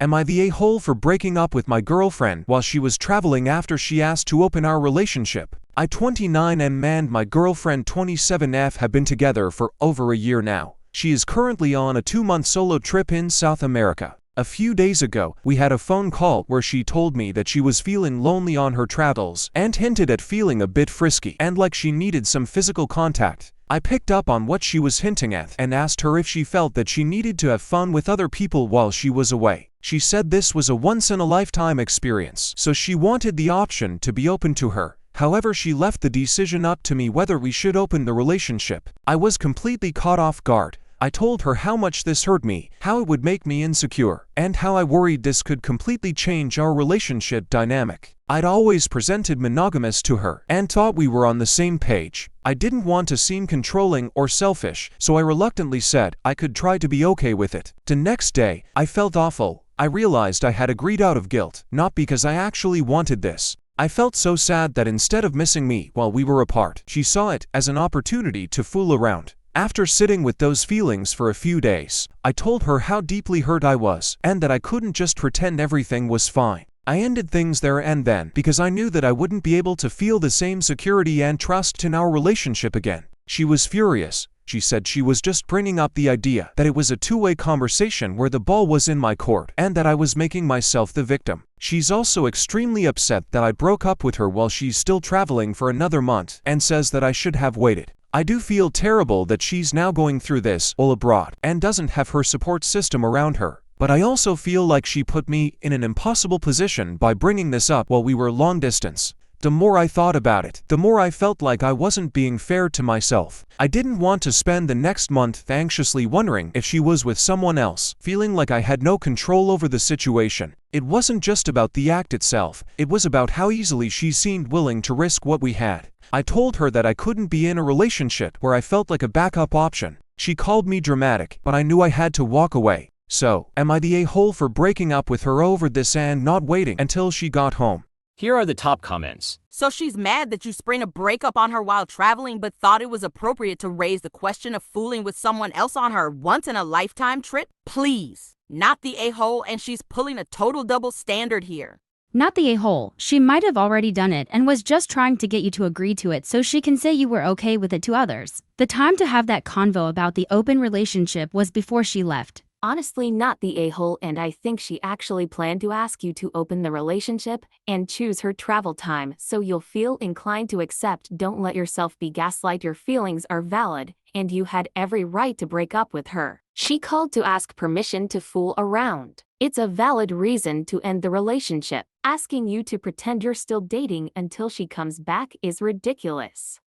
Am I the a-hole for breaking up with my girlfriend while she was traveling after she asked to open our relationship? I 29 and my girlfriend 27F have been together for over a year now. She is currently on a 2-month solo trip in South America. A few days ago, we had a phone call where she told me that she was feeling lonely on her travels and hinted at feeling a bit frisky and like she needed some physical contact. I picked up on what she was hinting at and asked her if she felt that she needed to have fun with other people while she was away. She said this was a once-in-a-lifetime experience, so she wanted the option to be open to her. However, she left the decision up to me whether we should open the relationship. I was completely caught off guard. I told her how much this hurt me, how it would make me insecure, and how I worried this could completely change our relationship dynamic. I'd always presented monogamous to her and thought we were on the same page. I didn't want to seem controlling or selfish, so I reluctantly said I could try to be okay with it. The next day, I felt awful. I realized I had agreed out of guilt, not because I actually wanted this. I felt so sad that instead of missing me while we were apart, she saw it as an opportunity to fool around. After sitting with those feelings for a few days, I told her how deeply hurt I was and that I couldn't just pretend everything was fine. I ended things there and then because I knew that I wouldn't be able to feel the same security and trust in our relationship again. She was furious. She said she was just bringing up the idea that it was a two-way conversation where the ball was in my court and that I was making myself the victim. She's also extremely upset that I broke up with her while she's still traveling for another month and says that I should have waited. I do feel terrible that she's now going through this all abroad and doesn't have her support system around her. But I also feel like she put me in an impossible position by bringing this up while we were long distance. The more I thought about it, the more I felt like I wasn't being fair to myself. I didn't want to spend the next month anxiously wondering if she was with someone else, feeling like I had no control over the situation. It wasn't just about the act itself, it was about how easily she seemed willing to risk what we had. I told her that I couldn't be in a relationship where I felt like a backup option. She called me dramatic, but I knew I had to walk away. So, am I the a-hole for breaking up with her over this and not waiting until she got home? Here are the top comments. So she's mad that you spring a breakup on her while traveling but thought it was appropriate to raise the question of fooling with someone else on her once-in-a-lifetime trip? Please. Not the a-hole, and she's pulling a total double standard here. Not the a-hole. She might have already done it and was just trying to get you to agree to it so she can say you were okay with it to others. The time to have that convo about the open relationship was before she left. Honestly, not the a-hole, and I think she actually planned to ask you to open the relationship and choose her travel time so you'll feel inclined to accept. Don't let yourself be gaslight. Your feelings are valid, and you had every right to break up with her. She called to ask permission to fool around. It's a valid reason to end the relationship. Asking you to pretend you're still dating until she comes back is ridiculous.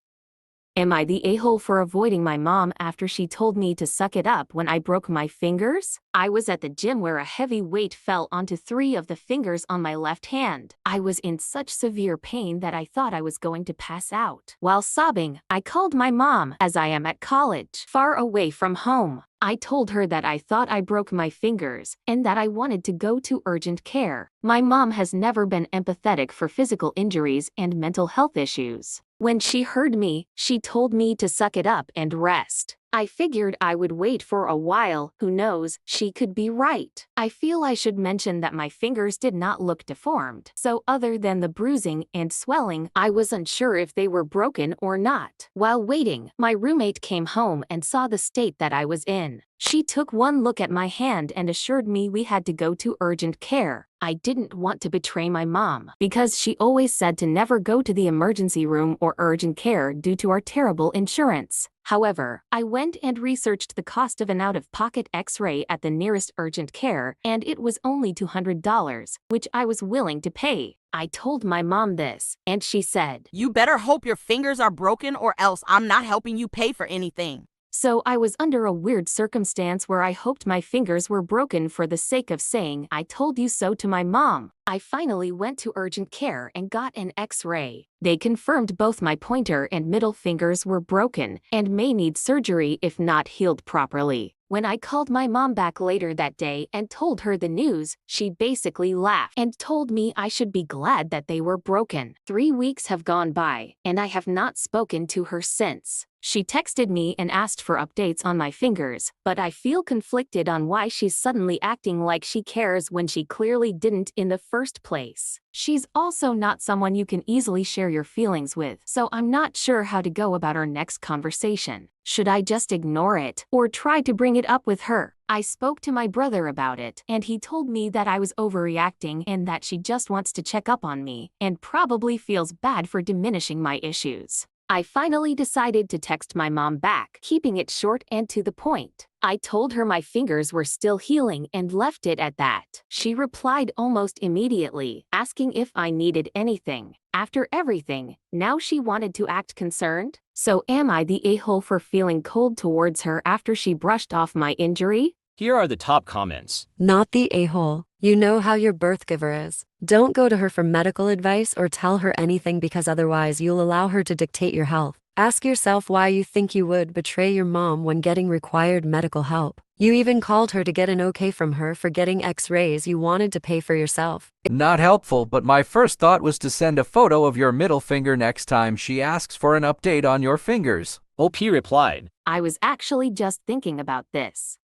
Am I the a-hole for avoiding my mom after she told me to suck it up when I broke my fingers? I was at the gym where a heavy weight fell onto 3 of the fingers on my left hand. I was in such severe pain that I thought I was going to pass out. While sobbing, I called my mom, as I am at college, far away from home. I told her that I thought I broke my fingers and that I wanted to go to urgent care. My mom has never been empathetic for physical injuries and mental health issues. When she heard me, she told me to suck it up and rest. I figured I would wait for a while. Who knows, she could be right. I feel I should mention that my fingers did not look deformed. So other than the bruising and swelling, I was unsure if they were broken or not. While waiting, my roommate came home and saw the state that I was in. She took one look at my hand and assured me we had to go to urgent care. I didn't want to betray my mom because she always said to never go to the emergency room or urgent care due to our terrible insurance. However, I went and researched the cost of an out-of-pocket X-ray at the nearest urgent care, and it was only $200, which I was willing to pay. I told my mom this, and she said, "You better hope your fingers are broken or else I'm not helping you pay for anything." So I was under a weird circumstance where I hoped my fingers were broken for the sake of saying I told you so to my mom. I finally went to urgent care and got an X-ray. They confirmed both my pointer and middle fingers were broken and may need surgery if not healed properly. When I called my mom back later that day and told her the news, she basically laughed and told me I should be glad that they were broken. 3 weeks have gone by, and I have not spoken to her since. She texted me and asked for updates on my fingers, but I feel conflicted on why she's suddenly acting like she cares when she clearly didn't in the first place. She's also not someone you can easily share your feelings with, so I'm not sure how to go about our next conversation. Should I just ignore it, or try to bring it up with her? I spoke to my brother about it, and he told me that I was overreacting and that she just wants to check up on me, and probably feels bad for diminishing my issues. I finally decided to text my mom back, keeping it short and to the point. I told her my fingers were still healing and left it at that. She replied almost immediately, asking if I needed anything. After everything, now she wanted to act concerned? So am I the a-hole for feeling cold towards her after she brushed off my injury? Here are the top comments. Not the a-hole. You know how your birth giver is. Don't go to her for medical advice or tell her anything because otherwise you'll allow her to dictate your health. Ask yourself why you think you would betray your mom when getting required medical help. You even called her to get an okay from her for getting x-rays you wanted to pay for yourself. Not helpful, but my first thought was to send a photo of your middle finger next time she asks for an update on your fingers. OP replied. I was actually just thinking about this.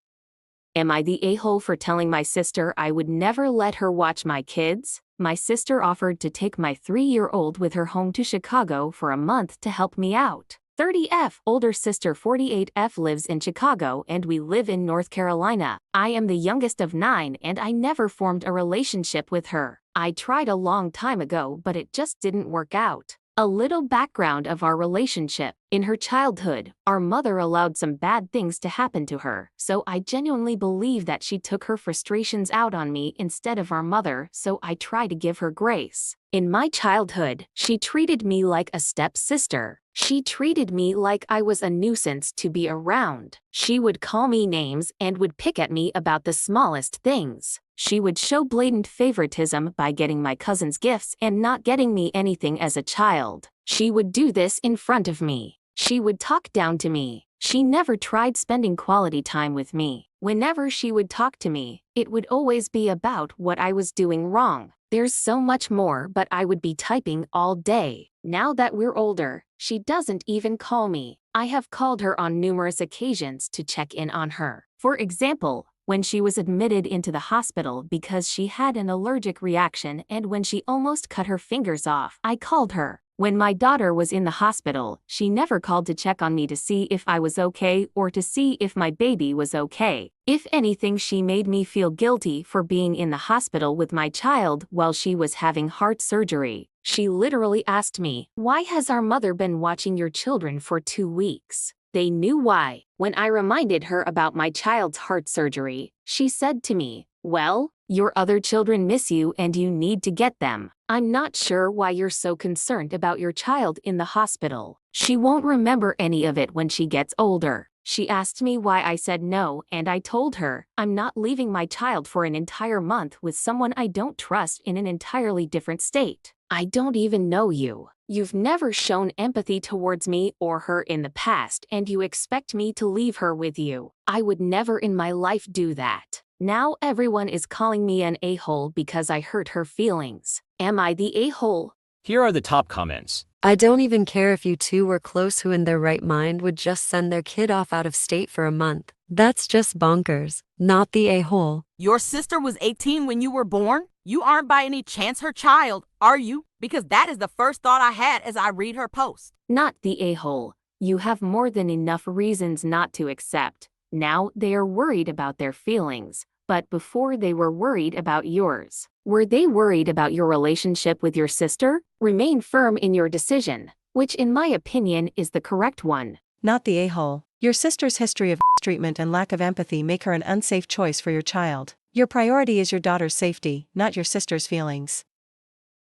Am I the a-hole for telling my sister I would never let her watch my kids? My sister offered to take my 3-year-old with her home to Chicago for a month to help me out. 30F, older sister 48F lives in Chicago and we live in North Carolina. I am the youngest of 9 and I never formed a relationship with her. I tried a long time ago but it just didn't work out. A little background of our relationship. In her childhood, our mother allowed some bad things to happen to her, so I genuinely believe that she took her frustrations out on me instead of our mother, so I try to give her grace. In my childhood, she treated me like a stepsister. She treated me like I was a nuisance to be around. She would call me names and would pick at me about the smallest things. She would show blatant favoritism by getting my cousins gifts and not getting me anything as a child. She would do this in front of me. She would talk down to me. She never tried spending quality time with me. Whenever she would talk to me, it would always be about what I was doing wrong. There's so much more, but I would be typing all day. Now that we're older, she doesn't even call me. I have called her on numerous occasions to check in on her. For example, when she was admitted into the hospital because she had an allergic reaction and when she almost cut her fingers off, I called her. When my daughter was in the hospital, she never called to check on me to see if I was okay or to see if my baby was okay. If anything, she made me feel guilty for being in the hospital with my child while she was having heart surgery. She literally asked me, "Why has our mother been watching your children for 2 weeks?" They knew why. When I reminded her about my child's heart surgery, she said to me, "Well, your other children miss you and you need to get them. I'm not sure why you're so concerned about your child in the hospital. She won't remember any of it when she gets older." She asked me why I said no, and I told her, I'm not leaving my child for an entire month with someone I don't trust in an entirely different state. I don't even know you. You've never shown empathy towards me or her in the past, and you expect me to leave her with you. I would never in my life do that. Now everyone is calling me an a-hole because I hurt her feelings. Am I the a-hole? Here are the top comments. I don't even care if you two were close who in their right mind would just send their kid off out of state for a month. That's just bonkers. Not the a-hole. Your sister was 18 when you were born? You aren't by any chance her child, are you? Because that is the first thought I had as I read her post. Not the a-hole. You have more than enough reasons not to accept. Now they are worried about their feelings, but before they were worried about yours. Were they worried about your relationship with your sister? Remain firm in your decision, which in my opinion is the correct one. Not the a-hole. Your sister's history of treatment and lack of empathy make her an unsafe choice for your child. Your priority is your daughter's safety, not your sister's feelings.